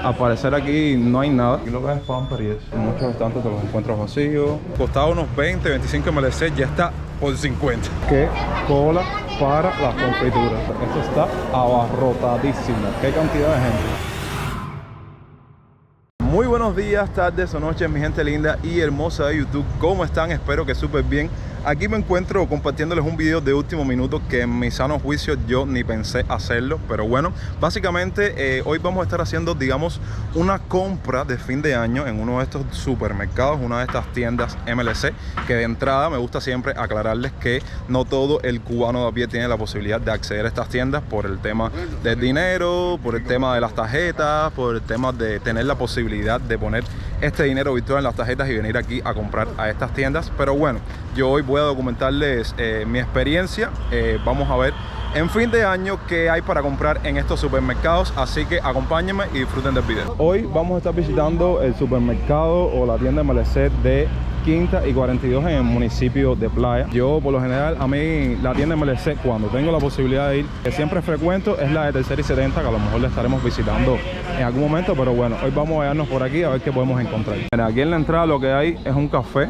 Al parecer aquí no hay nada. Aquí lo que es Pamper y eso. Muchos estantes te los encuentras vacíos. Costaba unos 20, 25 MLC, ya está por 50. Qué cola para las confituras. Esto está abarrotadísimo. Qué cantidad de gente. Muy buenos días, tardes o noches, mi gente linda y hermosa de YouTube. ¿Cómo están? Espero que súper bien. Aquí me encuentro compartiéndoles un video de último minuto que en mi sano juicio yo ni pensé hacerlo. Pero bueno, básicamente hoy vamos a estar haciendo, digamos, una compra de fin de año en uno de estos supermercados, una de estas tiendas MLC, que de entrada me gusta siempre aclararles que no todo el cubano de a pie tiene la posibilidad de acceder a estas tiendas por el tema del dinero, por el tema de las tarjetas, por el tema de tener la posibilidad de poner este dinero virtual en las tarjetas y venir aquí a comprar a estas tiendas. Pero bueno, yo hoy voy a documentarles mi experiencia. Vamos a ver en fin de año qué hay para comprar en estos supermercados, así que acompáñenme y disfruten del video. Hoy vamos a estar visitando el supermercado o la tienda MLC de Quinta y 42 en el municipio de Playa. Yo por lo general, a mí la tienda MLC, cuando tengo la posibilidad de ir, que siempre frecuento, es la de Tercera y 70, que a lo mejor la estaremos visitando en algún momento. Pero bueno, hoy vamos a vernos por aquí a ver qué podemos encontrar. Mira, aquí en la entrada lo que hay es un café.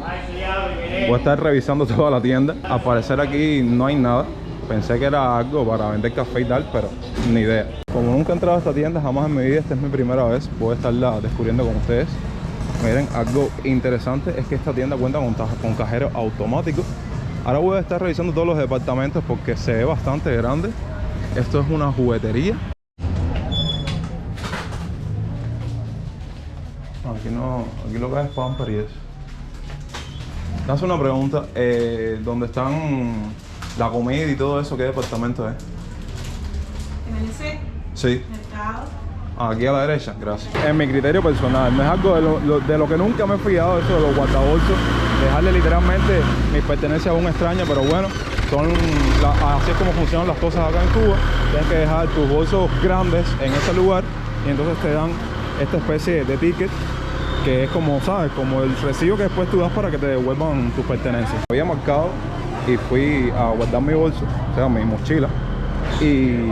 Voy a estar revisando toda la tienda. Al parecer aquí no hay nada. Pensé que era algo para vender café y tal, pero ni idea. Como nunca he entrado a esta tienda jamás en mi vida, esta es mi primera vez, voy a estarla descubriendo con ustedes. Miren, algo interesante es que esta tienda cuenta con cajero automático. Ahora voy a estar revisando todos los departamentos porque se ve bastante grande. Esto es una juguetería. Aquí lo que es Pamper y eso. Te hace una pregunta, ¿dónde están la comida y todo eso? ¿Qué departamento es? MLC. Sí. Mercado. Aquí a la derecha, gracias. En mi criterio personal, no es algo de lo que nunca me he fijado, eso de los guardabolsos, dejarle literalmente mis pertenencias a un extraño, pero bueno, así es como funcionan las cosas acá en Cuba. Tienes que dejar tus bolsos grandes en ese lugar y entonces te dan esta especie de ticket, que es como, ¿sabes? Como el recibo que después tú das para que te devuelvan tus pertenencias. Había marcado y fui a guardar mi bolso, o sea, mi mochila, y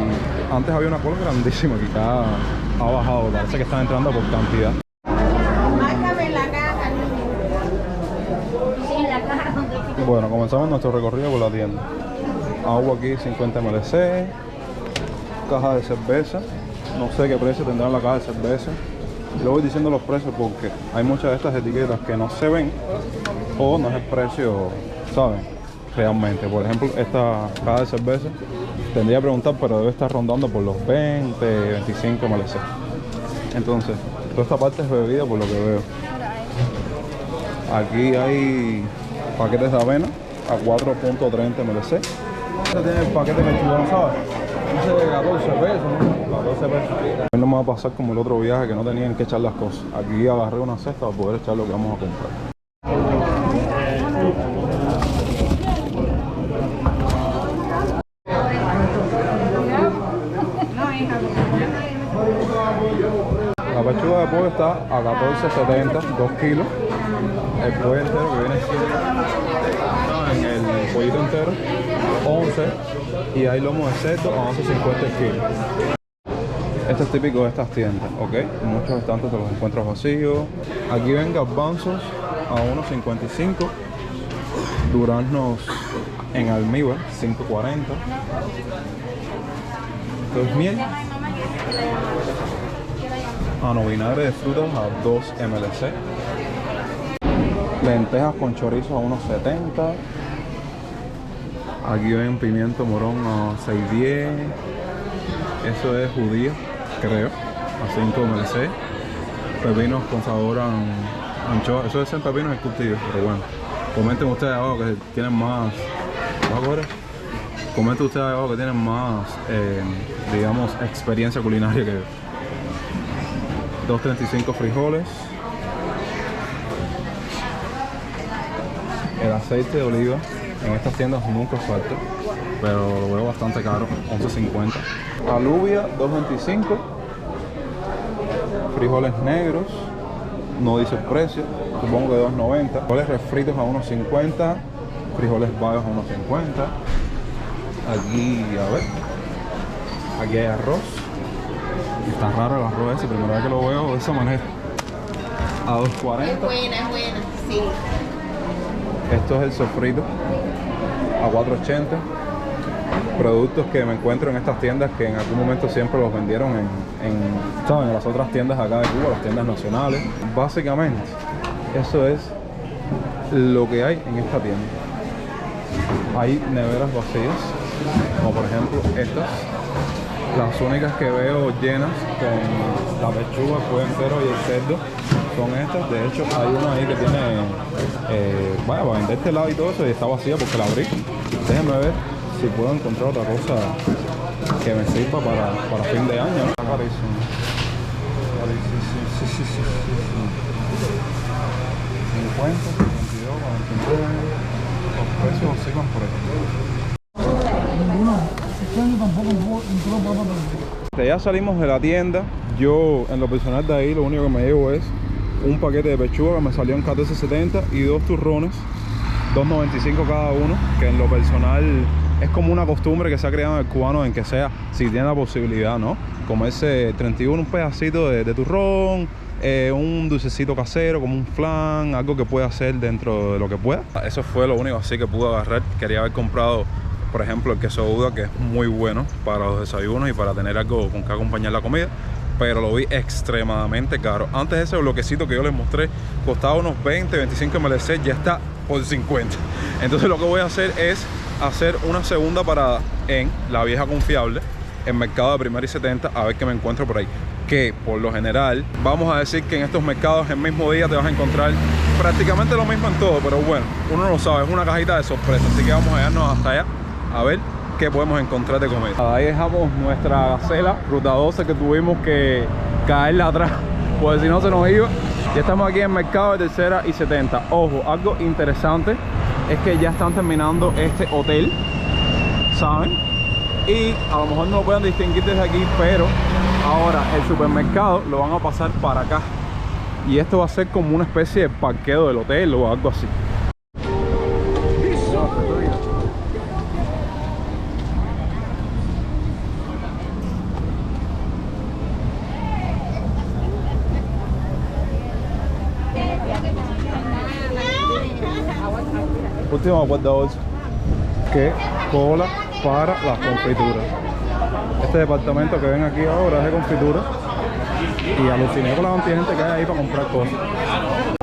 antes había una cola grandísima que ya ha bajado, parece que están entrando por cantidad. Márcame la caja, sí, la caja. Bueno, comenzamos nuestro recorrido por la tienda. Agua aquí 50 MLC, caja de cerveza, no sé qué precio tendrán la caja de cerveza. Le voy diciendo los precios porque hay muchas de estas etiquetas que no se ven o no es el precio, ¿saben? Realmente, por ejemplo, esta caja de cerveza tendría que preguntar, pero debe estar rondando por los 20, 25 MLC. Entonces, toda esta parte es bebida por lo que veo. Aquí hay paquetes de avena a 4.30 MLC. Este tiene el paquete que tú no sabes. Dice 14 pesos, ¿no? 14 pesos. Hoy no me va a pasar como el otro viaje que no tenían que echar las cosas. Aquí agarré una cesta para poder echar lo que vamos a comprar. La pechuga de pollo está a 14.70, 2 kilos. El pollo entero que viene siendo en el pollito entero 11, y hay lomo de cerdo a 11.50 el kilo. Esto es típico de estas tiendas, ¿ok? Muchos estantes te los encuentras vacíos. Aquí ven garbanzos a 1.55, duraznos en almíbar 5.40. Esto es miel. Vinagre de frutas a 2 MLC. Lentejas con chorizo a 1.70. Aquí ven pimiento morón a 6.10. Eso es judía, creo, a 5 MLC. Pepinos con sabor a anchoa. Eso es el pepino es curtido, pero bueno. Comenten ustedes abajo que tienen más. Comenten ustedes abajo que tienen más, digamos, experiencia culinaria que yo. 2.35 frijoles. El aceite de oliva en estas tiendas nunca falta, pero lo veo bastante caro, 11.50. Alubia 2.25. Frijoles negros, no dice el precio, supongo que 2.90. Frijoles refritos a 1.50. Frijoles bagos a 1.50. Aquí, a ver, aquí hay arroz Está raro el arroz ese, primera vez que lo veo de esa manera. A 2.40. Es buena, sí. Esto es el sofrito a 4.80. Productos que me encuentro en estas tiendas que en algún momento siempre los vendieron ¿saben? En las otras tiendas acá de Cuba, las tiendas nacionales. Básicamente, eso es lo que hay en esta tienda. Hay neveras vacías, como por ejemplo estas. Las únicas que veo llenas con la pechuga, el pollo entero y el cerdo son estas. De hecho, hay una ahí que tiene, para vender este lado y todo eso, y está vacía porque la abrí. Déjenme ver si puedo encontrar otra cosa que me sirva para fin de año. Está carísimo. Sí. 50, 52, 49. Los precios oscilan por aquí. Ya salimos de la tienda. Yo en lo personal de ahí lo único que me llevo es un paquete de pechuga que me salió en 14.70 y 2 turrones, 2.95 cada uno, que en lo personal es como una costumbre que se ha creado en el cubano, en que sea, si tiene la posibilidad, ¿no? Comerse 31 un pedacito de turrón, un dulcecito casero, como un flan, algo que pueda hacer dentro de lo que pueda. Eso fue lo único así que pude agarrar. Quería haber comprado, por ejemplo, el queso Gouda, que es muy bueno para los desayunos y para tener algo con que acompañar la comida, pero lo vi extremadamente caro. Antes ese bloquecito que yo les mostré costaba unos 20, 25 MLC, ya está por 50. Entonces lo que voy a hacer es hacer una segunda parada en la vieja confiable, en mercado de Primera y 70, a ver qué me encuentro por ahí. Que por lo general, vamos a decir que en estos mercados el mismo día te vas a encontrar prácticamente lo mismo en todo, pero bueno, uno no lo sabe, es una cajita de sorpresa, así que vamos a irnos hasta allá a ver qué podemos encontrar de comer. Ahí dejamos nuestra gacela Ruta 12 que tuvimos que caerla atrás, porque si no se nos iba. Ya estamos aquí en el mercado de Tercera y 70. Ojo, algo interesante es que ya están terminando este hotel, ¿saben? Y a lo mejor no lo pueden distinguir desde aquí, pero ahora el supermercado lo van a pasar para acá. Y esto va a ser como una especie de parqueo del hotel o algo así. Última cuarta bolsa. Qué cola para las confituras. Este departamento que ven aquí ahora es de confituras. Y aluciné con la cantidad de gente que hay ahí para comprar cosas.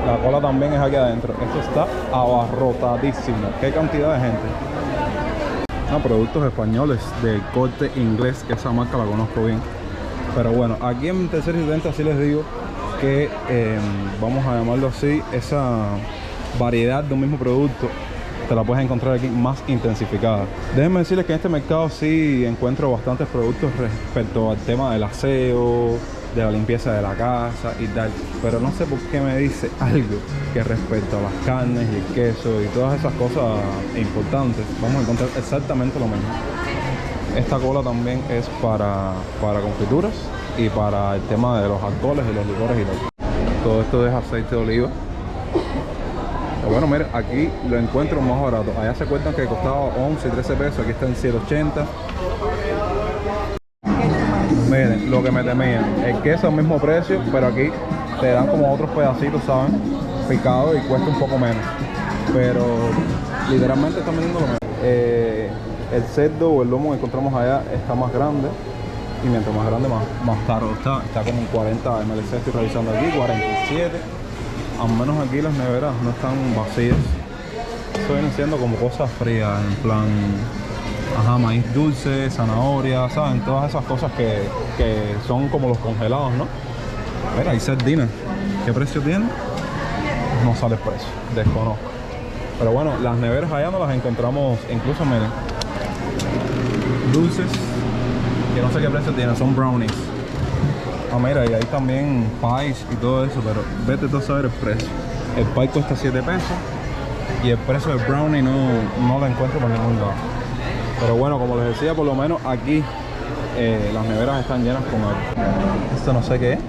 La cola también es aquí adentro. Esto está abarrotadísimo. Qué cantidad de gente. Productos españoles de corte inglés, que esa marca la conozco bien. Pero bueno, aquí en Tercera y 70 sí les digo que vamos a llamarlo así, esa variedad de un mismo producto te la puedes encontrar aquí más intensificada. Déjenme decirles que en este mercado sí encuentro bastantes productos respecto al tema del aseo, de la limpieza de la casa y tal, pero no sé por qué me dice algo que respecto a las carnes y el queso y todas esas cosas importantes vamos a encontrar exactamente lo mismo. Esta cola también es para confituras y para el tema de los alcoholes y los licores y tal. Todo esto es aceite de oliva. Pero bueno, miren, aquí lo encuentro más barato. Allá se cuentan que costaba 11 y 13 pesos, aquí está en 7.80. Miren, lo que me temían, el queso al mismo precio, pero aquí te dan como otros pedacitos, ¿saben? Picado y cuesta un poco menos. Pero literalmente están vendiendo lo mismo. El cerdo o el lomo que encontramos allá está más grande. Y mientras más grande, más caro está. Está como en 40 MLC, estoy revisando aquí, 47. Al menos aquí las neveras no están vacías. Esto viene siendo como cosas frías, en plan, maíz dulce, zanahoria, ¿saben? Todas esas cosas que son como los congelados, ¿no? Mira, hay sardinas. ¿Qué precio tiene? No sale el precio, desconozco. Pero bueno, las neveras allá no las encontramos, incluso, miren, dulces, que no sé qué precio tienen, son brownies. Mira, y ahí también pies y todo eso, pero vete tú a saber el precio. El pie cuesta 7 pesos y el precio del brownie no lo encuentro por ningún lado. Pero bueno, como les decía, por lo menos aquí las neveras están llenas con algo. Esto no sé qué es.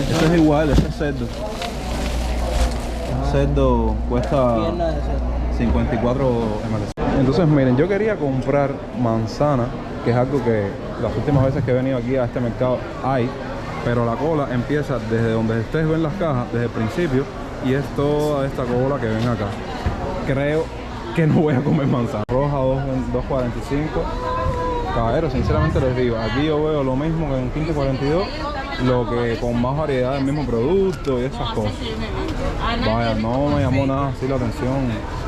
Esto es igual, este es cerdo. El cerdo cuesta 54 MLC. Entonces miren, yo quería comprar manzana, que es algo que las últimas veces que he venido aquí a este mercado hay, pero la cola empieza desde donde ustedes ven las cajas, desde el principio, y es toda esta cola que ven acá. Creo que no voy a comer manzana. Roja 2.45. Caballero, sinceramente les digo, aquí yo veo lo mismo que en Quinta 42, lo que con más variedad del mismo producto y esas cosas. Vaya, no me llamó nada así la atención.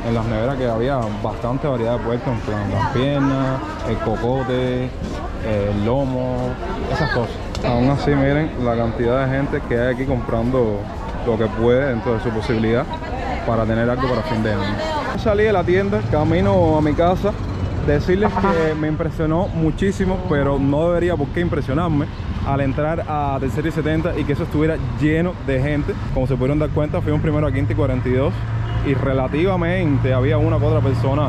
En las neveras que había bastante variedad de puertos, en plan las piernas, el cocote, el lomo, esas cosas. Aún así, miren la cantidad de gente que hay aquí comprando lo que puede dentro de su posibilidad para tener algo para fin de año. Salí de la tienda, camino a mi casa, decirles que me impresionó muchísimo, pero no debería por qué impresionarme al entrar a Tercera y 70 y que eso estuviera lleno de gente. Como se pudieron dar cuenta, fuimos primero a Quinta y 42 y relativamente había una u otra persona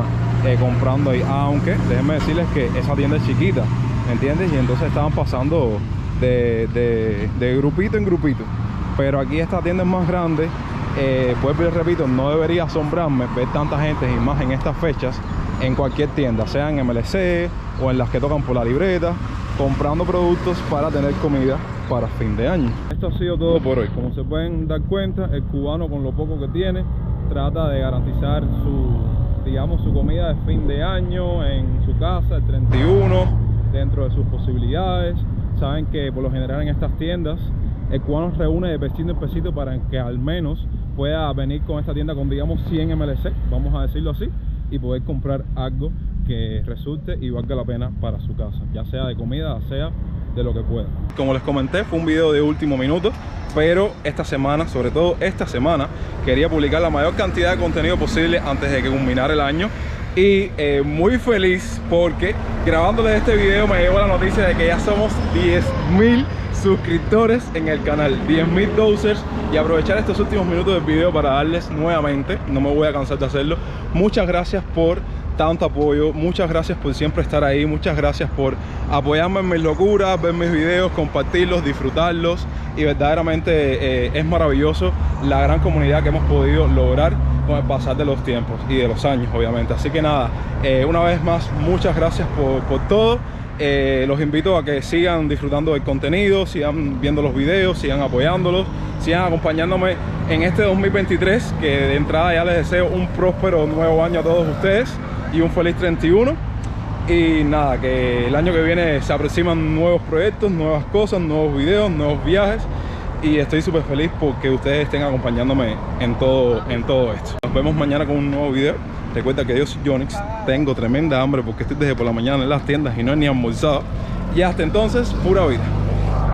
comprando ahí, aunque déjenme decirles que esa tienda es chiquita, ¿me entiendes? Y entonces estaban pasando de grupito en grupito, pero aquí esta tienda es más grande. Pues repito, no debería asombrarme ver tanta gente y más en estas fechas en cualquier tienda, sea en MLC o en las que tocan por la libreta, comprando productos para tener comida para fin de año. Esto ha sido todo por hoy. Como se pueden dar cuenta, el cubano, con lo poco que tiene, trata de garantizar su comida de fin de año en su casa, el 31, dentro de sus posibilidades. Saben que por lo general en estas tiendas el cubano reúne de pesito en pesito para que al menos pueda venir con esta tienda con, digamos, 100 MLC, vamos a decirlo así, y poder comprar algo que resulte y valga la pena para su casa, ya sea de comida, sea de lo que pueda. Como les comenté, fue un video de último minuto, pero esta semana, sobre todo esta semana, quería publicar la mayor cantidad de contenido posible antes de que culminara el año. Y muy feliz porque grabándoles este video me llegó la noticia de que ya somos 10.000 suscriptores en el canal, 10.000 dosers, y aprovechar estos últimos minutos del video para darles nuevamente, no me voy a cansar de hacerlo, muchas gracias por tanto apoyo, muchas gracias por siempre estar ahí, muchas gracias por apoyarme en mis locuras, ver mis videos, compartirlos, disfrutarlos, y verdaderamente es maravilloso la gran comunidad que hemos podido lograr con el pasar de los tiempos y de los años, obviamente. Así que nada, una vez más, muchas gracias por todo. Los invito a que sigan disfrutando del contenido, sigan viendo los videos, sigan apoyándolos, sigan acompañándome en este 2023, que de entrada ya les deseo un próspero nuevo año a todos ustedes y un feliz 31. Y nada, que el año que viene se aproximan nuevos proyectos, nuevas cosas, nuevos videos, nuevos viajes, y estoy súper feliz porque ustedes estén acompañándome en todo esto. Nos vemos mañana con un nuevo video. Recuerda que yo soy Yonix, tengo tremenda hambre porque estoy desde por la mañana en las tiendas y no he ni almorzado. Y hasta entonces, pura vida.